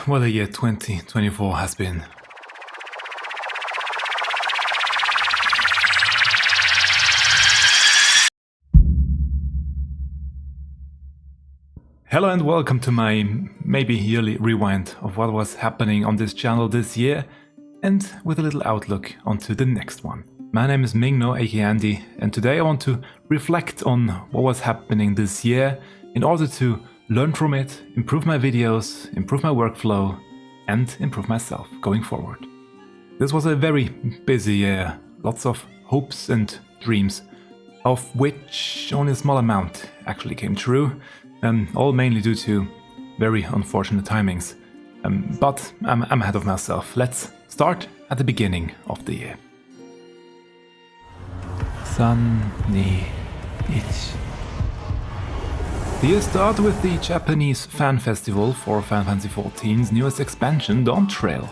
what a year 2024 has been. Hello and welcome to my maybe yearly rewind of what was happening on this channel this year, and with a little outlook onto the next one. My name is Mingno, aka Andy, and today I want to reflect on what was happening this year in order to learn from it, improve my videos, improve my workflow, and improve myself going forward. This was a very busy year, lots of hopes and dreams, of which only a small amount actually came true, all mainly due to very unfortunate timings. But I'm ahead of myself. Let's start at the beginning of the year. Sun ni ichi. The year started with the Japanese fan festival for Final Fantasy XIV's newest expansion, Dawn Trail.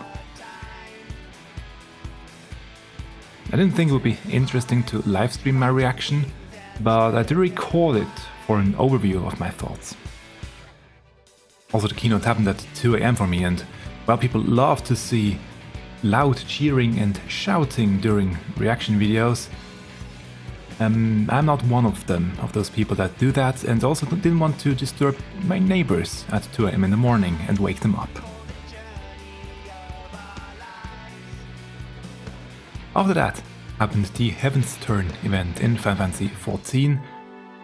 I didn't think it would be interesting to livestream my reaction, but I did record it for an overview of my thoughts. Also, the keynote happened at 2 AM for me, and while people love to see loud cheering and shouting during reaction videos, I'm not one of those people that do that, and also didn't want to disturb my neighbors at 2 AM in the morning and wake them up. After that happened the Heaven's Turn event in Final Fantasy XIV,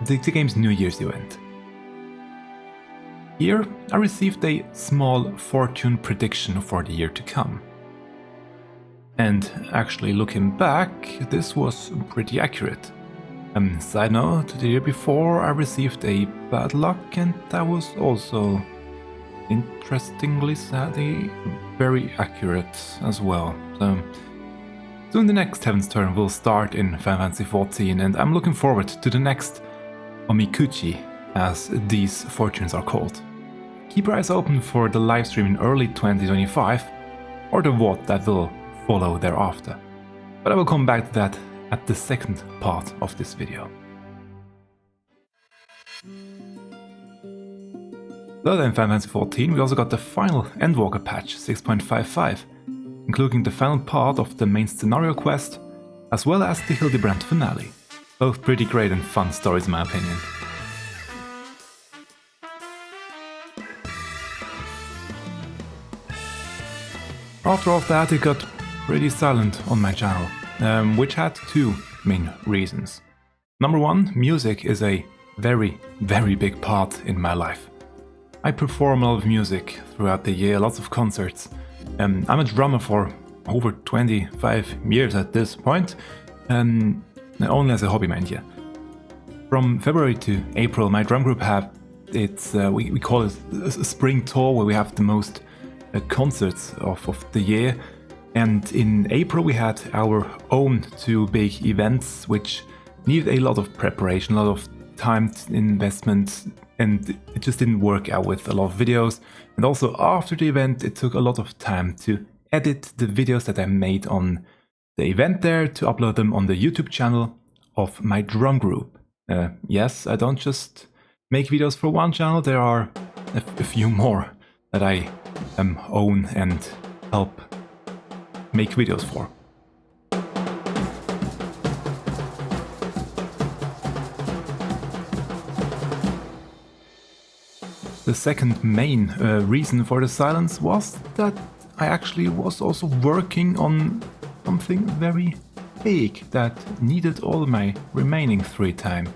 the game's New Year's event. Here I received a small fortune prediction for the year to come. And actually looking back, this was pretty accurate. Side note, the year before I received a bad luck, and that was also, interestingly sadly, very accurate as well. So soon the next Heaven's Turn will start in Final Fantasy XIV, and I'm looking forward to the next Omikuchi, as these fortunes are called. Keep your eyes open for the livestream in early 2025, or the VOD that will follow thereafter. But I will come back to that at the second part of this video. Further in Final Fantasy XIV, we also got the final Endwalker patch 6.55, including the final part of the main scenario quest, as well as the Hildebrand finale. Both pretty great and fun stories in my opinion. After all of that, it got pretty silent on my channel, which had two main reasons. Number one, music is a very big part in my life. I perform a lot of music throughout the year, lots of concerts. I'm a drummer for over 25 years at this point, only as a hobby, mind you. From February to April, my drum group have its, we call it a spring tour, where we have the most concerts of the year. And in April we had our own two big events, which needed a lot of preparation, a lot of time investment, and it just didn't work out with a lot of videos. And also after the event, it took a lot of time to edit the videos that I made on the event there, to upload them on the YouTube channel of my drum group. Yes, I don't just make videos for one channel, there are a few more that I own and help make videos for. The second main reason for the silence was that I actually was also working on something very big that needed all my remaining free time.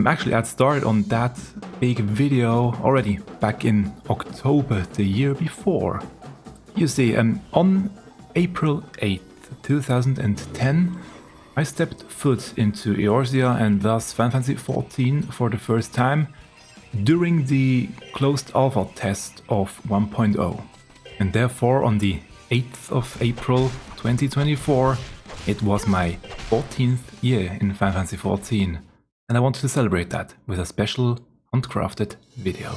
Actually, I'd started on that big video already back in October the year before. You see, on April 8th, 2010, I stepped foot into Eorzea and thus Final Fantasy XIV for the first time during the closed alpha test of 1.0. And therefore on the 8th of April 2024, it was my 14th year in Final Fantasy XIV, and I wanted to celebrate that with a special handcrafted video.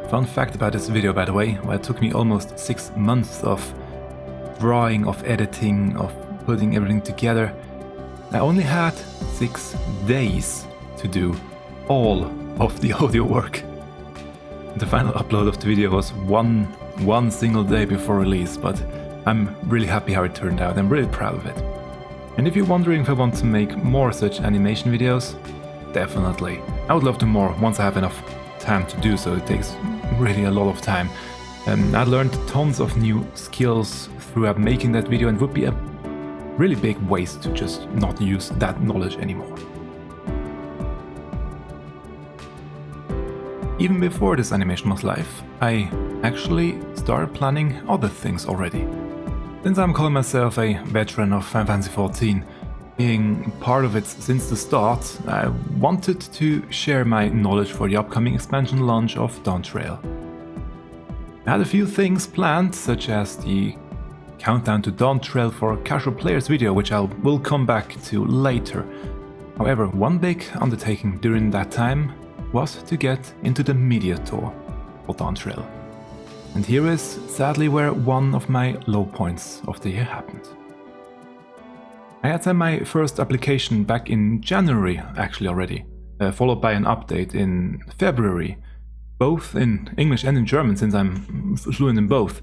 Fun fact about this video, by the way, well, it took me almost 6 months of drawing, of editing, of putting everything together. I only had 6 days to do all of the audio work. The final upload of the video was one single day before release, but I'm really happy how it turned out. I'm really proud of it. And if you're wondering if I want to make more such animation videos, definitely. I would love to more once I have enough time to do so. It takes really a lot of time. I learned tons of new skills throughout making that video, and it would be a really big waste to just not use that knowledge anymore. Even before this animation was live, I actually started planning other things already. Since I'm calling myself a veteran of Final Fantasy XIV, being part of it since the start, I wanted to share my knowledge for the upcoming expansion launch of Dawntrail. I had a few things planned, such as the Countdown to Dawntrail for Casual Players video, which I will come back to later. However, one big undertaking during that time was to get into the media tour for Dawntrail. And here is sadly where one of my low points of the year happened. I had sent my first application back in January actually already, followed by an update in February, both in English and in German since I'm fluent in both.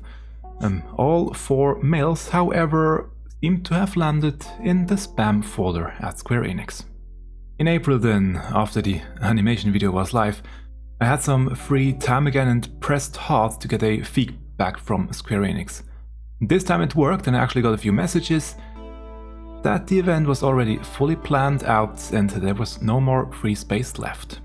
All 4 mails, however, seem to have landed in the spam folder at Square Enix. In April then, after the animation video was live, I had some free time again and pressed hard to get a feedback from Square Enix. This time it worked and I actually got a few messages that the event was already fully planned out and there was no more free space left.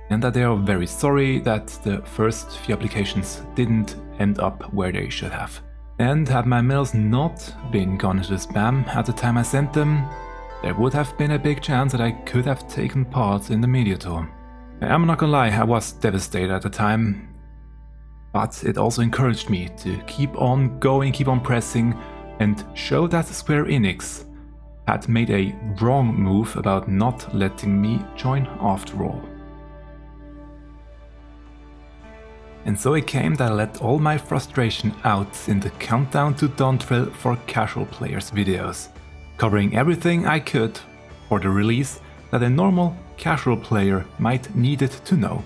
And that they are very sorry that the first few applications didn't end up where they should have. And had my mails not been gone into the spam at the time I sent them, there would have been a big chance that I could have taken part in the media tour. I'm not gonna lie, I was devastated at the time, but it also encouraged me to keep on going, keep on pressing, and show that Square Enix had made a wrong move about not letting me join after all. And so it came that I let all my frustration out in the Countdown to Dawntrail for Casual Players videos, covering everything I could for the release that a normal casual player might needed to know.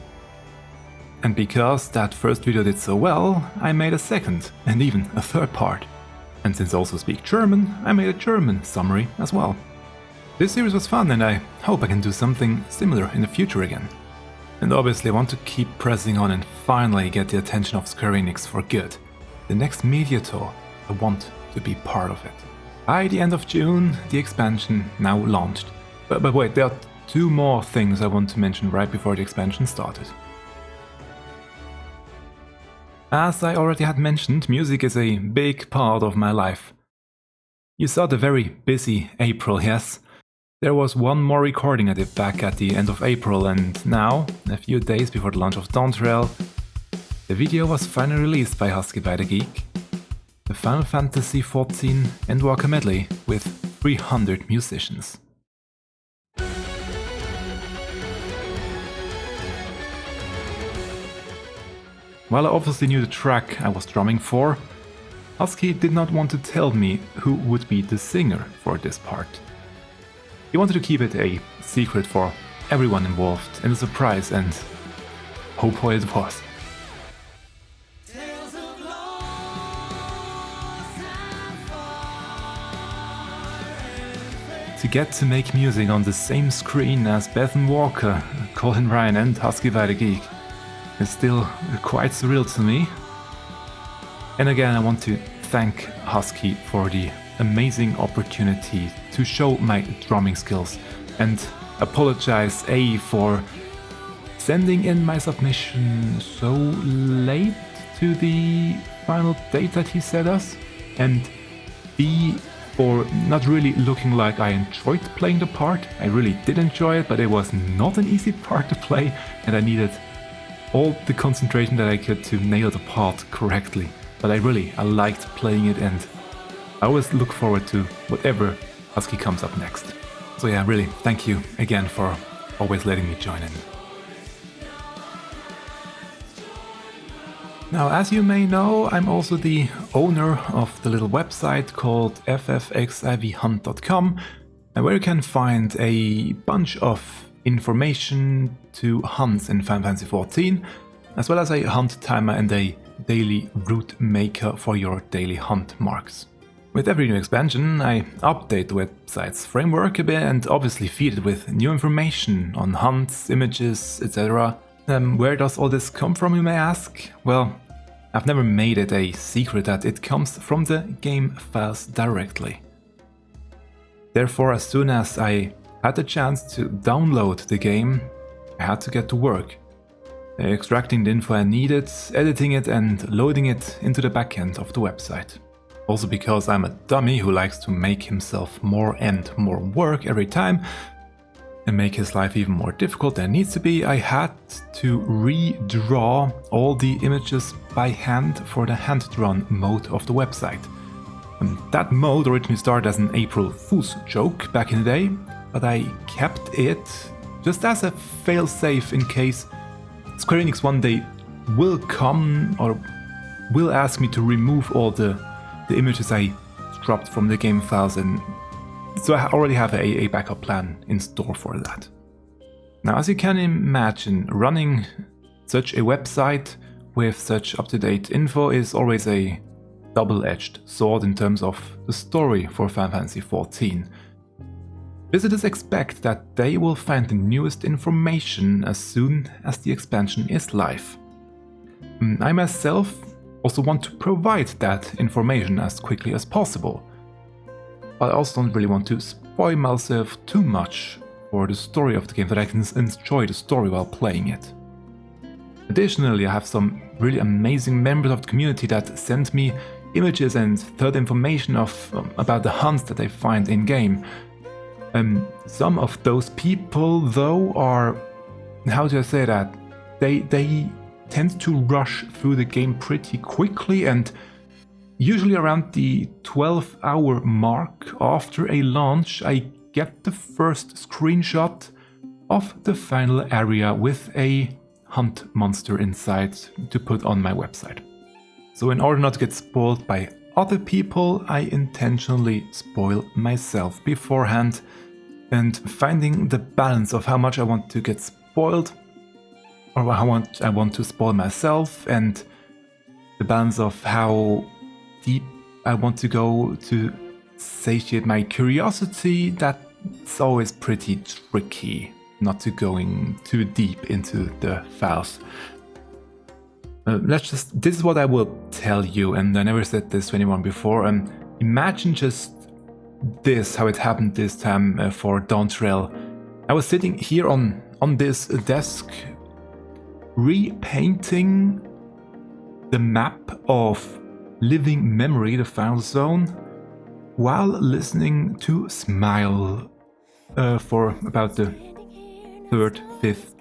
And because that first video did so well, I made a second and even a third part. And since I also speak German, I made a German summary as well. This series was fun and I hope I can do something similar in the future again. And obviously I want to keep pressing on and finally get the attention of Square Enix for good. The next media tour, I want to be part of it. By the end of June, the expansion now launched. But wait, there are 2 more things I want to mention right before the expansion started. As I already had mentioned, music is a big part of my life. You saw the very busy April, yes? There was one more recording I did back at the end of April, and now, a few days before the launch of Dawntrail, the video was finally released by FFXIV Stuff, the Final Fantasy XIV Endwalker medley with 300 musicians. While I obviously knew the track I was drumming for, FFXIV did not want to tell me who would be the singer for this part. He wanted to keep it a secret for everyone involved and a surprise, and oh boy it was. To get to make music on the same screen as Bethan Walker, Colin Ryan and FFXIV is still quite surreal to me. And again I want to thank FFXIV for the amazing opportunity to show my drumming skills and apologize for sending in my submission so late to the final date that he set us, and B for not really looking like I enjoyed playing the part. I really did enjoy it, but it was not an easy part to play and I needed all the concentration that I could to nail the part correctly. But I liked playing it and I always look forward to whatever FFXIV comes up next. So yeah, really, thank you again for always letting me join in. Now, as you may know, I'm also the owner of the little website called FFXIVHunt.com, where you can find a bunch of information to hunts in Final Fantasy XIV, as well as a hunt timer and a daily route maker for your daily hunt marks. With every new expansion, I update the website's framework a bit and obviously feed it with new information on hunts, images, etc. Where does all this come from, you may ask? Well, I've never made it a secret that it comes from the game files directly. Therefore, as soon as I had the chance to download the game, I had to get to work, extracting the info I needed, editing it and loading it into the backend of the website. Also because I'm a dummy who likes to make himself more and more work every time, and make his life even more difficult than it needs to be, I had to redraw all the images by hand for the hand-drawn mode of the website. That mode originally started as an April Fool's joke back in the day, but I kept it just as a fail-safe in case Square Enix one day will come or will ask me to remove all the images I dropped from the game files, and so I already have a backup plan in store for that. Now, as you can imagine, running such a website with such up-to-date info is always a double-edged sword in terms of the story for Final Fantasy XIV. Visitors expect that they will find the newest information as soon as the expansion is live. I myself also want to provide that information as quickly as possible. But I also don't really want to spoil myself too much for the story of the game, that I can enjoy the story while playing it. Additionally, I have some really amazing members of the community that send me images and third information about the hunts that they find in-game. Some of those people, though, are, how do I say that, they tend to rush through the game pretty quickly, and usually around the 12-hour mark after a launch, I get the first screenshot of the final area with a hunt monster inside to put on my website. So in order not to get spoiled by other people, I intentionally spoil myself beforehand, and finding the balance of how much I want to get spoiled or how much I want to spoil myself, and the balance of how deep I want to go to satiate my curiosity, that's always pretty tricky, not to going too deep into the files. This is what I will tell you, and I never said this to anyone before. Imagine just this, how it happened this time for Dawntrail. I was sitting here on this desk, repainting the map of Living Memory, the final zone, while listening to Smile for about the 3rd, 5th,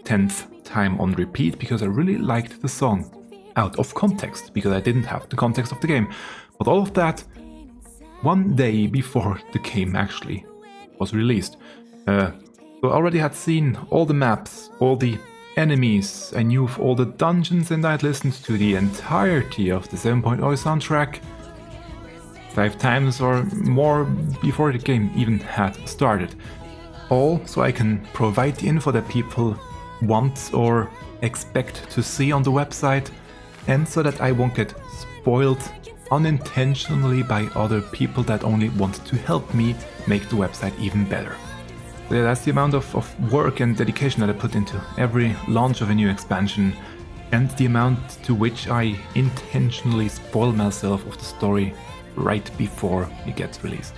10th time on repeat, because I really liked the song out of context, because I didn't have the context of the game. But all of that one day before the game actually was released. So I already had seen all the maps, all the enemies, I knew of all the dungeons, and I'd listened to the entirety of the 7.0 soundtrack 5 times or more before the game even had started. All so I can provide the info that people want or expect to see on the website, and so that I won't get spoiled unintentionally by other people that only want to help me make the website even better. So that's the amount of work and dedication that I put into every launch of a new expansion, and the amount to which I intentionally spoil myself of the story right before it gets released.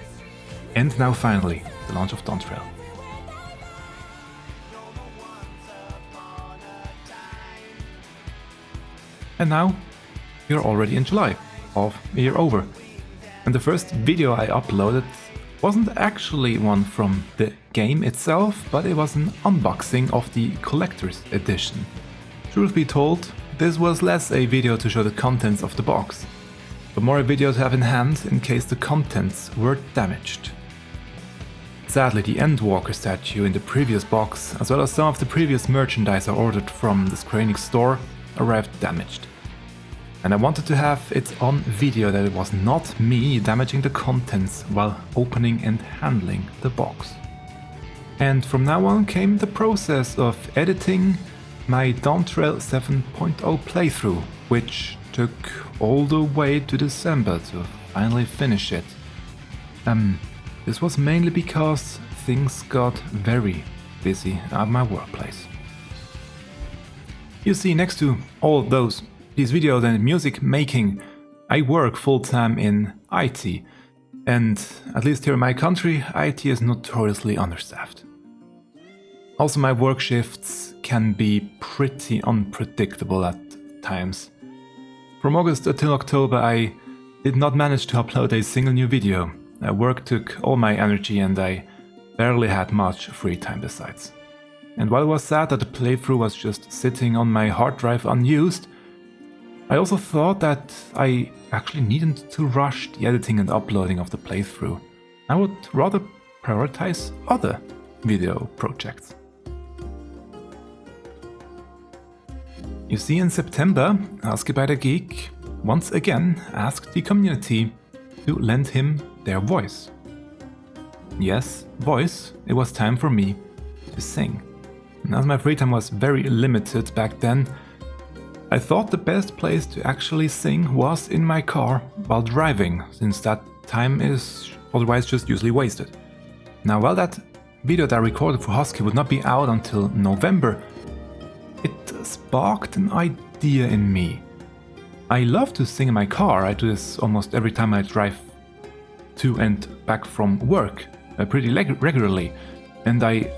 And now finally, the launch of Dawntrail. And now, we're already in July, half a year over. And the first video I uploaded wasn't actually one from the game itself, but it was an unboxing of the collector's edition. Truth be told, this was less a video to show the contents of the box, but more a video to have in hand in case the contents were damaged. Sadly, the Endwalker statue in the previous box, as well as some of the previous merchandise I ordered from the Square Enix store, arrived damaged. and I wanted to have it on video that it was not me damaging the contents while opening and handling the box. And from now on came the process of editing my Dawntrail 7.0 playthrough, which took all the way to December to finally finish it. This was mainly because things got very busy at my workplace. You see, next to all these videos and music making, I work full-time in IT, and at least here in my country, IT is notoriously understaffed. Also, my work shifts can be pretty unpredictable at times. From August until October, I did not manage to upload a single new video. Work took all my energy and I barely had much free time besides. And while it was sad that the playthrough was just sitting on my hard drive unused, I also thought that I actually needed to rush the editing and uploading of the playthrough. I would rather prioritize other video projects. You see, in September, Husky by the Geek once again asked the community to lend him their voice. Yes, voice, it was time for me to sing. And as my free time was very limited back then, I thought the best place to actually sing was in my car while driving, since that time is otherwise just usually wasted. Now, while that video that I recorded for Husky would not be out until November, it sparked an idea in me. I love to sing in my car. I do this almost every time I drive to and back from work, pretty regularly, and I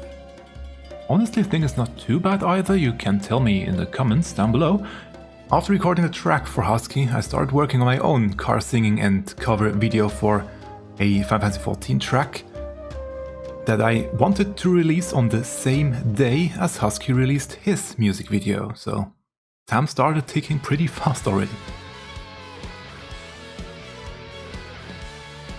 honestly think it's not too bad either. You can tell me in the comments down below. After recording the track for Husky, I started working on my own car singing and cover video for a Final Fantasy XIV track that I wanted to release on the same day as Husky released his music video, so time started ticking pretty fast already.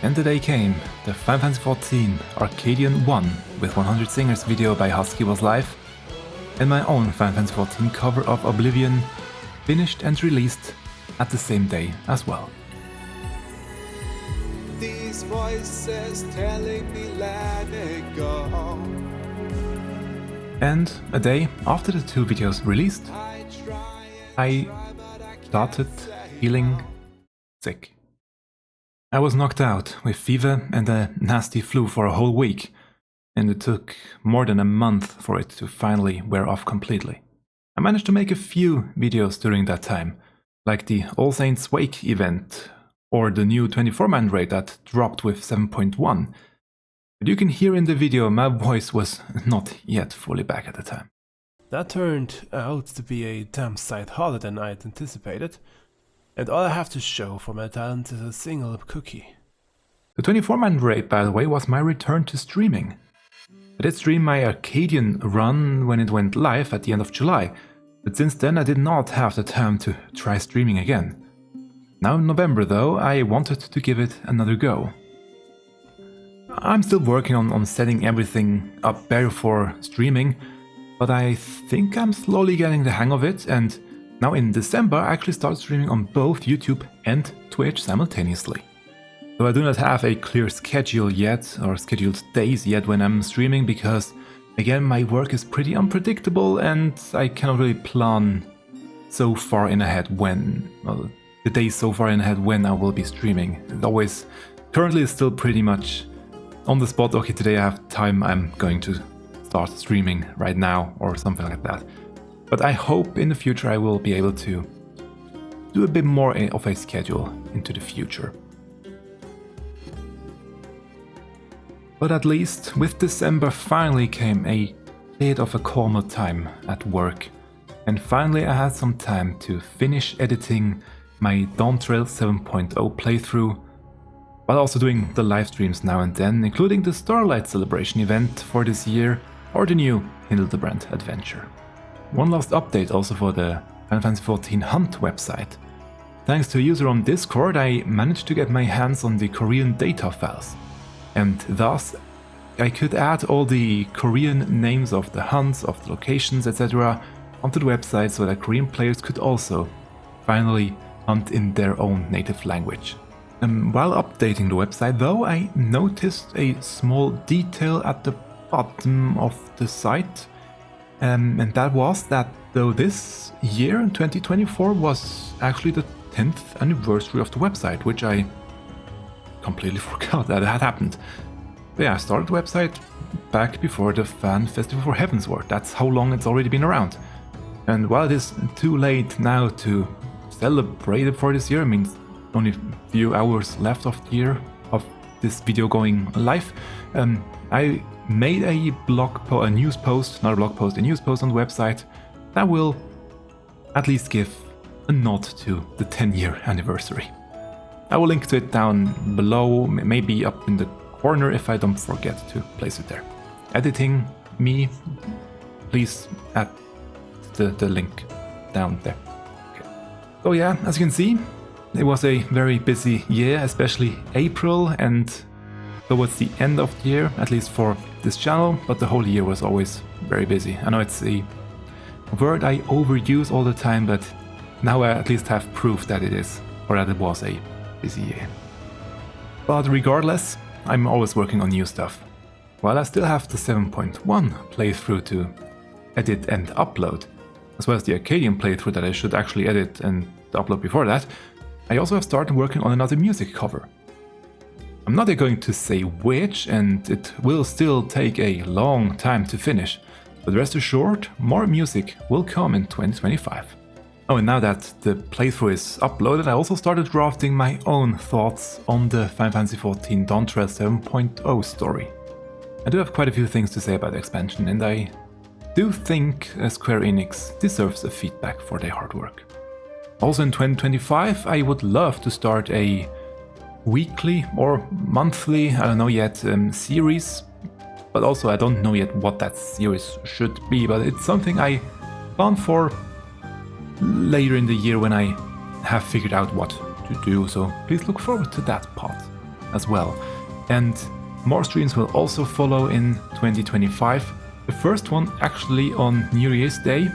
And the day came. The Final Fantasy XIV Arcadian 1 with 100 Singers video by Husky was live, and my own Final Fantasy XIV cover of Oblivion finished and released at the same day as well. These voices telling me let it go. And a day after the two videos released, I started feeling sick. I was knocked out with fever and a nasty flu for a whole week, and it took more than a month for it to finally wear off completely. I managed to make a few videos during that time, like the All Saints Wake event, or the new 24-man raid that dropped with 7.1. But you can hear in the video my voice was not yet fully back at the time. That turned out to be a damn sight harder than I had anticipated, and all I have to show for my talent is a single cookie. The 24-man raid, by the way, was my return to streaming. I did stream my Arcadian run when it went live at the end of July, but since then I did not have the time to try streaming again. Now in November though, I wanted to give it another go. I'm still working on setting everything up better for streaming, but I think I'm slowly getting the hang of it, and now in December I actually started streaming on both YouTube and Twitch simultaneously. Though I do not have a clear schedule yet, or scheduled days yet when I'm streaming, because again my work is pretty unpredictable and I cannot really plan so far in ahead when, well, the days so far in ahead when I will be streaming. It always, currently is still pretty much on the spot, okay, today I have time, I'm going to start streaming right now or something like that. But I hope in the future I will be able to do a bit more of a schedule into the future. But at least with December finally came a bit of a calmer time at work, and finally I had some time to finish editing my Dawntrail 7.0 playthrough, while also doing the live streams now and then, including the Starlight Celebration event for this year or the new Hildebrand adventure. One last update also for the Final Fantasy XIV Hunt website. Thanks to a user on Discord, I managed to get my hands on the Korean data files, and thus I could add all the Korean names of the hunts, of the locations, etc. onto the website so that Korean players could also finally hunt in their own native language. While updating the website though, I noticed a small detail at the bottom of the site, and that was that though this year, 2024, was actually the 10th anniversary of the website, which I completely forgot that had happened. But yeah, I started the website back before the Fan Festival for Heavensward. That's how long it's already been around. And while it is too late now to celebrate it for this year, I mean, only a few hours left of the year of this video going live, I made a news post on the website that will at least give a nod to the 10-year anniversary. I will link to it down below, maybe up in the corner if I don't forget to place it there. Editing me, please add the link down there. Okay. So yeah, as you can see, it was a very busy year, especially April and towards the end of the year, at least for this channel, but the whole year was always very busy. I know it's a word I overuse all the time, but now I at least have proof that it is, or that it was a busy year. But regardless, I'm always working on new stuff. While I still have the 7.1 playthrough to edit and upload, as well as the Arcadian playthrough that I should actually edit and upload before that, I also have started working on another music cover. I'm not going to say which, and it will still take a long time to finish, but rest assured, more music will come in 2025. Oh, and now that the playthrough is uploaded, I also started drafting my own thoughts on the Final Fantasy XIV Dawntrail 7.0 story. I do have quite a few things to say about the expansion, and I do think Square Enix deserves a feedback for their hard work. Also in 2025, I would love to start a weekly or monthly, I don't know yet, series, but also I don't know yet what that series should be, but it's something I plan for later in the year when I have figured out what to do, so please look forward to that part as well. And more streams will also follow in 2025. The first one actually on New Year's Day.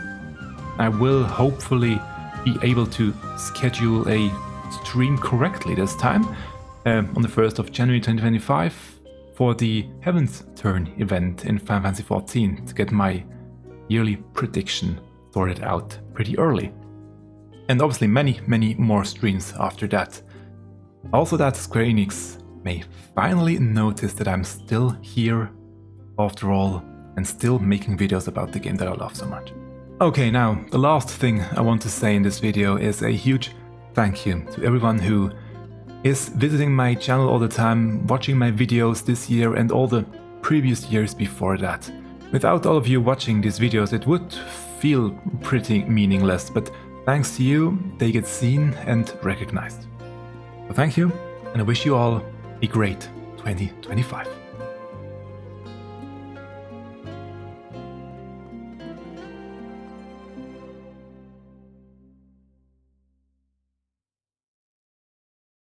I will hopefully be able to schedule a stream correctly this time, on the 1st of January 2025 for the Heaven's Turn event in Final Fantasy XIV to get my yearly prediction sorted out pretty early. And obviously many more streams after that. Also that Square Enix may finally notice that I'm still here after all and still making videos about the game that I love so much. Okay, now the last thing I want to say in this video is a huge thank you to everyone who is visiting my channel all the time, watching my videos this year and all the previous years before that. Without all of you watching these videos, it would feel pretty meaningless, but thanks to you, they get seen and recognized. So thank you, and I wish you all a great 2025.